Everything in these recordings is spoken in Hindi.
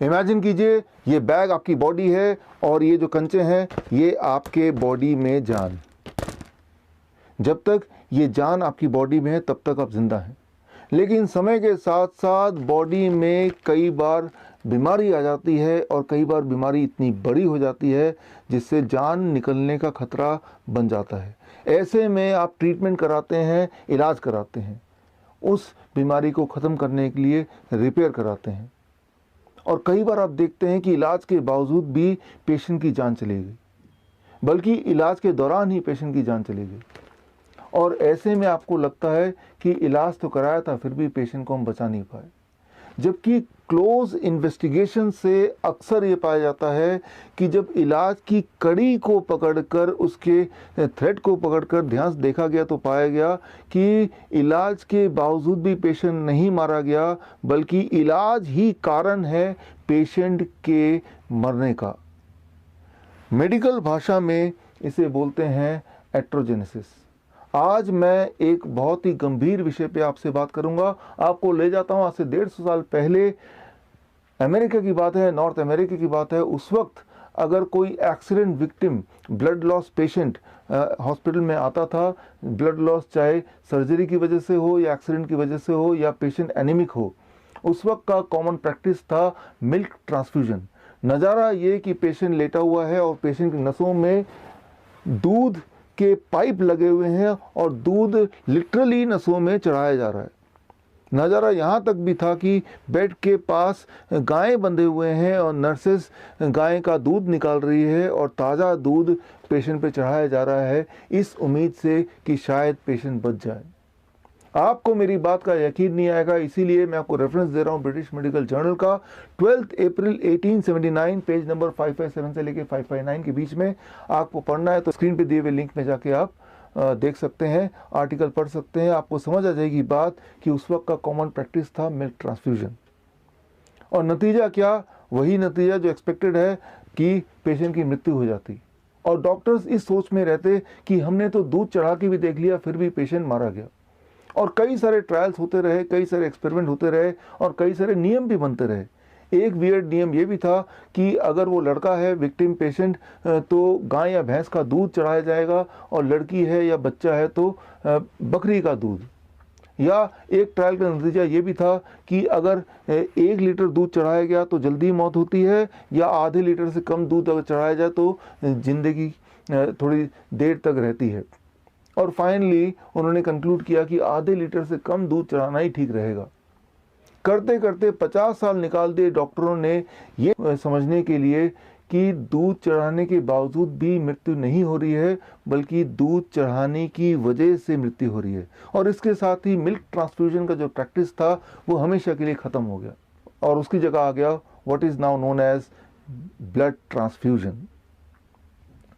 इमेजिन कीजिए ये बैग आपकी बॉडी है और ये जो कंचे हैं ये आपके बॉडी में जान। जब तक ये जान आपकी बॉडी में है तब तक आप जिंदा हैं, लेकिन समय के साथ साथ बॉडी में कई बार बीमारी आ जाती है और कई बार बीमारी इतनी बड़ी हो जाती है जिससे जान निकलने का खतरा बन जाता है। ऐसे में आप ट्रीटमेंट कराते हैं, इलाज कराते हैं, उस बीमारी को ख़त्म करने के लिए रिपेयर कराते हैं। और कई बार आप देखते हैं कि इलाज के बावजूद भी पेशेंट की जान चली गई, बल्कि इलाज के दौरान ही पेशेंट की जान चली गई। और ऐसे में आपको लगता है कि इलाज तो कराया था फिर भी पेशेंट को हम बचा नहीं पाए। जबकि क्लोज इन्वेस्टिगेशन से अक्सर ये पाया जाता है कि जब इलाज की कड़ी को पकड़कर, उसके थ्रेड को पकड़कर ध्यान से देखा गया तो पाया गया कि इलाज के बावजूद भी पेशेंट नहीं मारा गया, बल्कि इलाज ही कारण है पेशेंट के मरने का। मेडिकल भाषा में इसे बोलते हैं एट्रोजेनेसिस। आज मैं एक बहुत ही गंभीर विषय पे आपसे बात करूंगा। आपको ले जाता हूं आज से 150 साल पहले, अमेरिका की बात है, नॉर्थ अमेरिका की बात है। उस वक्त अगर कोई accident victim, blood loss patient hospital में आता था, ब्लड लॉस चाहे सर्जरी की वजह से हो या एक्सीडेंट की वजह से हो या पेशेंट एनीमिक हो, उस वक्त का कॉमन प्रैक्टिस था मिल्क ट्रांसफ्यूजन। नज़ारा ये कि पेशेंट लेटा हुआ है और पेशेंट की नसों में दूध के पाइप लगे हुए हैं और दूध लिटरली नसों में चढ़ाया जा रहा है। नज़ारा यहाँ तक भी था कि बेड के पास गायें बंधे हुए हैं और नर्सेस गाय का दूध निकाल रही है और ताज़ा दूध पेशेंट पे चढ़ाया जा रहा है, इस उम्मीद से कि शायद पेशेंट बच जाए। आपको मेरी बात का यकीन नहीं आएगा, इसीलिए मैं आपको रेफरेंस दे रहा हूँ ब्रिटिश मेडिकल जर्नल का 12 अप्रैल 1879, पेज नंबर 557 से लेके 559 के बीच में। आपको पढ़ना है तो स्क्रीन पे दिए हुए लिंक में जाके आप देख सकते हैं, आर्टिकल पढ़ सकते हैं। आपको समझ आ जाएगी बात कि उस वक्त का कॉमन प्रैक्टिस था मिल्क ट्रांसफ्यूजन। और नतीजा क्या? वही नतीजा जो एक्सपेक्टेड है कि पेशेंट की मृत्यु हो जाती। और डॉक्टर्स इस सोच में रहते कि हमने तो दूध चढ़ा के भी देख लिया फिर भी पेशेंट मारा गया। और कई सारे ट्रायल्स होते रहे, कई सारे एक्सपेरिमेंट होते रहे और कई सारे नियम भी बनते रहे। एक वियर्ड नियम ये भी था कि अगर वो लड़का है विक्टिम पेशेंट तो गाय या भैंस का दूध चढ़ाया जाएगा, और लड़की है या बच्चा है तो बकरी का दूध। या एक ट्रायल का नतीजा ये भी था कि अगर 1 लीटर दूध चढ़ाया गया तो जल्दी मौत होती है, या आधे लीटर से कम दूध अगर चढ़ाया जाए तो जिंदगी थोड़ी देर तक रहती है। और फाइनली उन्होंने कंक्लूड किया कि आधे लीटर से कम दूध चढ़ाना ही ठीक रहेगा। करते करते 50 साल निकाल दिए डॉक्टरों ने ये समझने के लिए कि दूध चढ़ाने के बावजूद भी मृत्यु नहीं हो रही है, बल्कि दूध चढ़ाने की वजह से मृत्यु हो रही है। और इसके साथ ही मिल्क ट्रांसफ्यूजन का जो प्रैक्टिस था वो हमेशा के लिए ख़त्म हो गया और उसकी जगह आ गया what is now known as blood transfusion.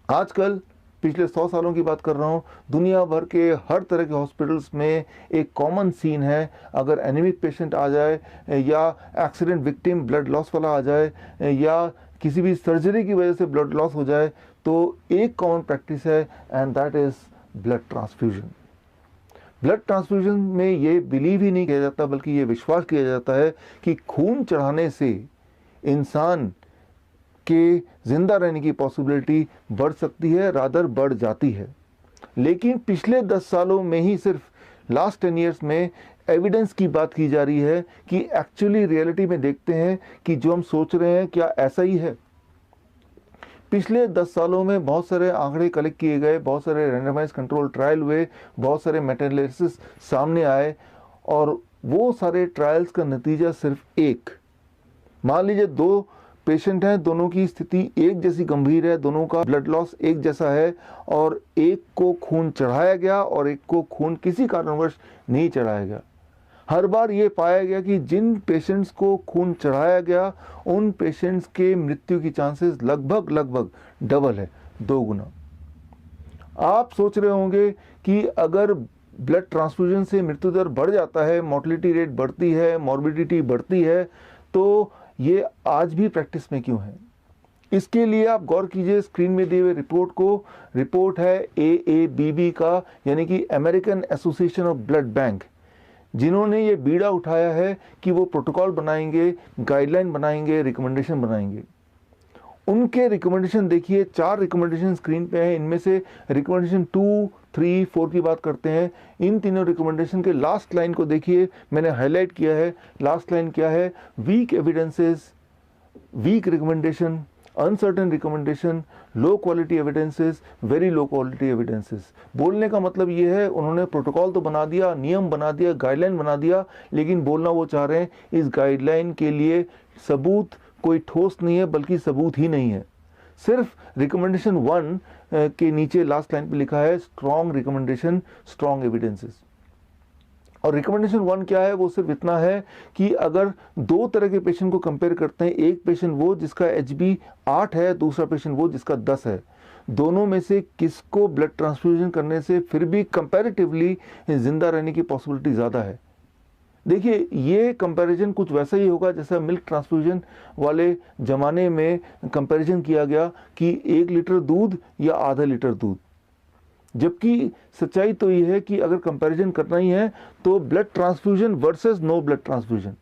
आजकल पिछले 100 सालों की बात कर रहा हूँ, दुनिया भर के हर तरह के हॉस्पिटल्स में एक कॉमन सीन है। अगर एनीमिक पेशेंट आ जाए या एक्सीडेंट विक्टिम ब्लड लॉस वाला आ जाए या किसी भी सर्जरी की वजह से ब्लड लॉस हो जाए, तो एक कॉमन प्रैक्टिस है and that is blood transfusion. Blood transfusion में ये बिलीव ही नहीं किया जाता, बल्कि ये विश्वास किया जाता है कि खून चढ़ाने से इंसान के जिंदा रहने की पॉसिबिलिटी बढ़ सकती है, रादर बढ़ जाती है। लेकिन पिछले 10 सालों में ही, सिर्फ लास्ट 10 ईयर्स में एविडेंस की बात की जा रही है कि एक्चुअली रियलिटी में देखते हैं कि जो हम सोच रहे हैं क्या ऐसा ही है। पिछले 10 सालों में बहुत सारे आंकड़े कलेक्ट किए गए, बहुत सारे रैंडमाइज कंट्रोल ट्रायल हुए, बहुत सारे मेटाएनालिसिस सामने आए, और वो सारे ट्रायल्स का नतीजा सिर्फ एक। मान लीजिए 2 पेशेंट हैं, दोनों की स्थिति एक जैसी गंभीर है, दोनों का ब्लड लॉस एक जैसा है, और एक को खून चढ़ाया गया और एक को खून किसी कारणवश नहीं चढ़ाया गया। हर बार ये पाया गया कि जिन पेशेंट्स को खून चढ़ाया गया उन पेशेंट्स के मृत्यु की चांसेस लगभग डबल है, 2 गुना। आप सोच रहे होंगे कि अगर ब्लड ट्रांसफ्यूजन से मृत्यु दर बढ़ जाता है, मोर्टेलिटी रेट बढ़ती है, मॉर्बिडिटी बढ़ती है, तो ये आज भी प्रैक्टिस में क्यों है? इसके लिए आप गौर कीजिए स्क्रीन में दिए हुए रिपोर्ट को। रिपोर्ट है AABB का, यानी कि American association of blood bank. जिन्होंने ये बीड़ा उठाया है कि वो प्रोटोकॉल बनाएंगे, गाइडलाइन बनाएंगे, रिकमेंडेशन बनाएंगे। उनके रिकमेंडेशन देखिए, 4 रिकमेंडेशन स्क्रीन पे हैं। इनमें से रिकमेंडेशन 2, 3, 4 की बात करते हैं। इन तीनों रिकमेंडेशन के लास्ट लाइन को देखिए, मैंने हाईलाइट किया है। लास्ट लाइन क्या है? Weak evidences, weak recommendation, uncertain recommendation, low quality evidences, very low quality evidences. बोलने का मतलब ये है, उन्होंने प्रोटोकॉल तो बना दिया, नियम बना दिया, गाइडलाइन बना दिया, लेकिन बोलना वो चाह रहे हैं इस गाइडलाइन के लिए सबूत कोई ठोस नहीं है, बल्कि सबूत ही नहीं है। सिर्फ रिकमेंडेशन 1 के नीचे लास्ट लाइन पे लिखा है स्ट्रॉन्ग रिकमेंडेशन, स्ट्रॉन्ग एविडेंसेस। और रिकमेंडेशन 1 क्या है? वो सिर्फ इतना है कि अगर 2 तरह के पेशेंट को कंपेयर करते हैं, एक पेशेंट वो जिसका HB 8 है, दूसरा पेशेंट वो जिसका 10 है, दोनों में से किसको ब्लड ट्रांसफ्यूजन करने से फिर भी कंपैरेटिवली जिंदा रहने की पॉसिबिलिटी ज़्यादा है। देखिए, ये कंपैरिजन कुछ वैसा ही होगा जैसा मिल्क ट्रांसफ्यूजन वाले ज़माने में कंपैरिजन किया गया कि 1 लीटर दूध या आधा लीटर दूध। जबकि सच्चाई तो ये है कि अगर कंपैरिजन करना ही है तो blood transfusion versus no blood transfusion.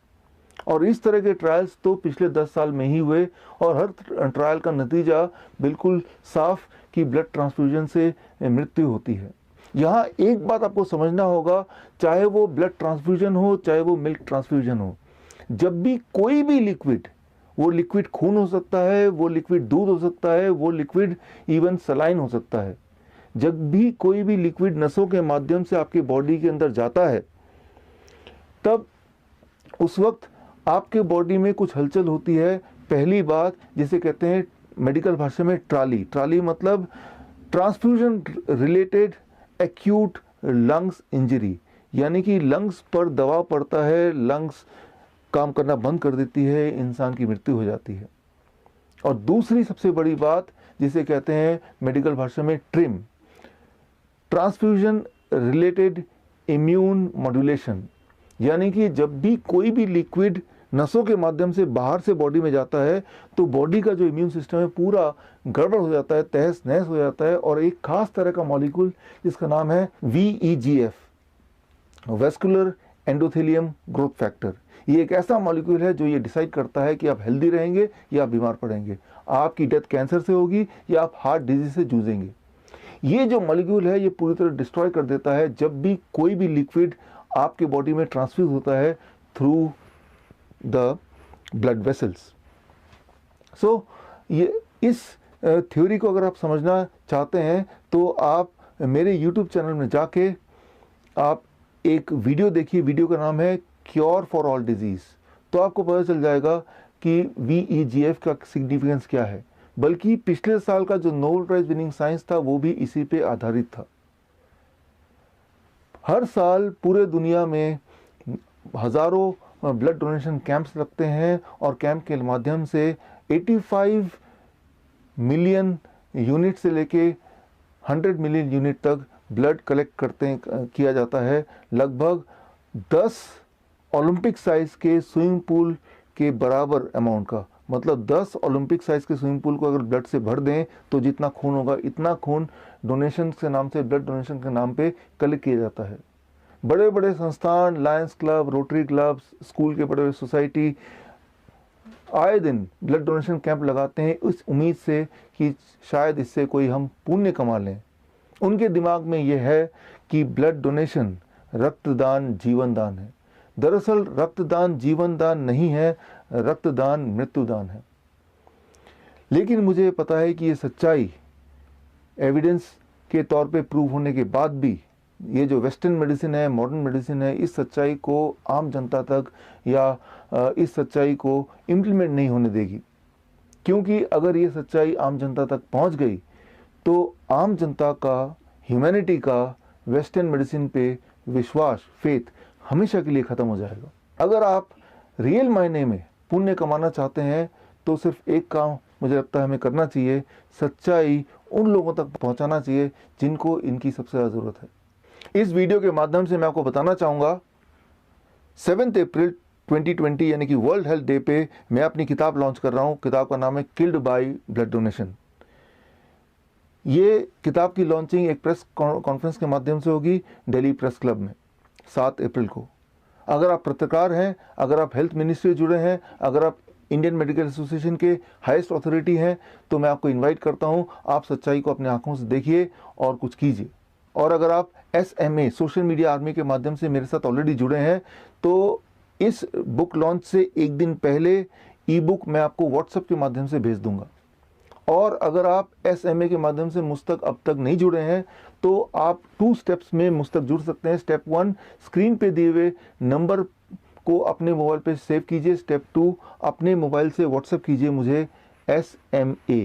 और इस तरह के ट्रायल्स तो पिछले 10 साल में ही हुए, और हर ट्रायल का नतीजा बिल्कुल साफ कि ब्लड ट्रांसफ्यूजन से मृत्यु होती है। यहाँ एक बात आपको समझना होगा, चाहे वो ब्लड ट्रांसफ्यूजन हो, चाहे वो मिल्क ट्रांसफ्यूजन हो, जब भी कोई भी लिक्विड, वो लिक्विड खून हो सकता है, वो लिक्विड दूध हो सकता है, वो लिक्विड इवन सलाइन हो सकता है, जब भी कोई भी लिक्विड नसों के माध्यम से आपके बॉडी के अंदर जाता है, तब उस वक्त आपके बॉडी में कुछ हलचल होती है। पहली बात जिसे कहते हैं मेडिकल भाषा में ट्राली। ट्राली मतलब transfusion related acute lungs injury, यानी कि लंग्स पर दबाव पड़ता है, लंग्स काम करना बंद कर देती है, इंसान की मृत्यु हो जाती है। और दूसरी सबसे बड़ी बात जिसे कहते हैं मेडिकल भाषा में trim, transfusion related immune modulation, यानी कि जब भी कोई भी लिक्विड नसों के माध्यम से बाहर से बॉडी में जाता है तो बॉडी का जो इम्यून सिस्टम है पूरा गड़बड़ हो जाता है, तहस नहस हो जाता है। और एक खास तरह का मॉलिक्यूल जिसका नाम है VEGF, vascular endothelium growth factor, ये एक ऐसा मॉलिक्यूल है जो ये डिसाइड करता है कि आप हेल्दी रहेंगे या आप बीमार पड़ेंगे, आपकी डेथ कैंसर से होगी या आप हार्ट डिजीज से जूझेंगे। ये जो मॉलिक्यूल है ये पूरी तरह डिस्ट्रॉय कर देता है जब भी कोई भी लिक्विड आपके बॉडी में ट्रांसफ्यूज होता है थ्रू द ब्लड वेसल्स। सो ये इस थ्योरी को अगर आप समझना चाहते हैं तो आप मेरे YouTube चैनल में जाके आप एक वीडियो देखिए। वीडियो का नाम है क्योर फॉर ऑल डिजीज़। तो आपको पता चल जाएगा कि VEGF का सिग्निफिकेंस क्या है। बल्कि पिछले साल का जो नोबेल प्राइज विनिंग साइंस था वो भी इसी पे आधारित था। हर साल पूरे दुनिया में हज़ारों ब्लड डोनेशन कैंप्स लगते हैं और कैंप के माध्यम से 85 मिलियन यूनिट से लेके 100 मिलियन यूनिट तक ब्लड कलेक्ट किया जाता है। लगभग 10 ओलंपिक साइज के स्विमिंग पूल के बराबर अमाउंट का, मतलब 10 ओलंपिक साइज के स्विमिंग पूल को अगर ब्लड से भर दें तो जितना खून होगा इतना खून डोनेशन के नाम से, ब्लड डोनेशन के नाम पे कलेक्ट किया जाता है। बड़े बड़े संस्थान, Lions club, rotary club, school के बड़े बड़े सोसाइटी आए दिन ब्लड डोनेशन कैंप लगाते हैं इस उम्मीद से कि शायद इससे कोई हम पुण्य कमा लें। उनके दिमाग में यह है कि ब्लड डोनेशन रक्तदान जीवन दान है। दरअसल रक्तदान जीवन दान नहीं है, रक्तदान मृत्युदान है। लेकिन मुझे पता है कि ये सच्चाई एविडेंस के तौर पे प्रूव होने के बाद भी ये जो वेस्टर्न मेडिसिन है, मॉडर्न मेडिसिन है, इस सच्चाई को आम जनता तक या इस सच्चाई को इम्प्लीमेंट नहीं होने देगी। क्योंकि अगर ये सच्चाई आम जनता तक पहुंच गई तो आम जनता का, ह्यूमैनिटी का वेस्टर्न मेडिसिन पे विश्वास, फेथ हमेशा के लिए ख़त्म हो जाएगा। अगर आप रियल मायने में पुण्य कमाना चाहते हैं तो सिर्फ एक काम मुझे लगता है हमें करना चाहिए, सच्चाई उन लोगों तक पहुंचाना चाहिए जिनको इनकी सबसे ज़्यादा ज़रूरत है। इस वीडियो के माध्यम से मैं आपको बताना चाहूँगा 7 अप्रैल 2020 यानी कि वर्ल्ड हेल्थ डे पे मैं अपनी किताब लॉन्च कर रहा हूँ। किताब का नाम है किल्ड बाय ब्लड डोनेशन। ये किताब की लॉन्चिंग एक प्रेस कॉन्फ्रेंस के माध्यम से होगी दिल्ली प्रेस क्लब में 7 अप्रैल को। अगर आप पत्रकार हैं, अगर आप हेल्थ मिनिस्ट्री से जुड़े हैं, अगर आप इंडियन मेडिकल एसोसिएशन के हाईएस्ट अथॉरिटी हैं, तो मैं आपको इनवाइट करता हूं, आप सच्चाई को अपने आंखों से देखिए और कुछ कीजिए। और अगर आप SMA सोशल मीडिया आर्मी के माध्यम से मेरे साथ ऑलरेडी जुड़े हैं, तो इस बुक लॉन्च से एक दिन पहले ई बुक मैं आपको व्हाट्सएप के माध्यम से भेज दूंगा। और अगर आप SMA के माध्यम से मुझ तक अब तक नहीं जुड़े हैं, तो आप 2 स्टेप्स में मुझ तक जुड़ सकते हैं। स्टेप 1, स्क्रीन पे दिए हुए नंबर को अपने मोबाइल पे सेव कीजिए। स्टेप 2, अपने मोबाइल से व्हाट्सएप कीजिए मुझे SMA।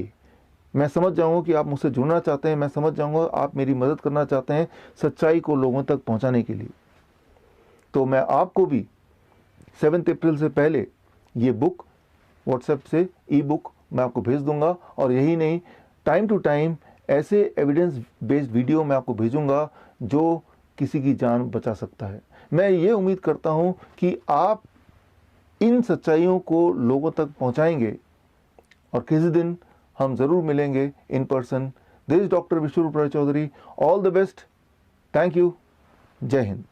मैं समझ जाऊंगा कि आप मुझसे जुड़ना चाहते हैं, मैं समझ जाऊंगा आप मेरी मदद करना चाहते हैं सच्चाई को लोगों तक पहुंचाने के लिए। तो मैं आपको भी 7 अप्रैल से पहले ये बुक व्हाट्सएप से ई बुक मैं आपको भेज दूंगा। और यही नहीं, टाइम टू टाइम ऐसे एविडेंस बेस्ड वीडियो मैं आपको भेजूंगा जो किसी की जान बचा सकता है। मैं ये उम्मीद करता हूं कि आप इन सच्चाइयों को लोगों तक पहुंचाएंगे और किसी दिन हम ज़रूर मिलेंगे in person. This is doctor Biswaroop Roy Chowdhury. All the best. Thank you. जय हिंद।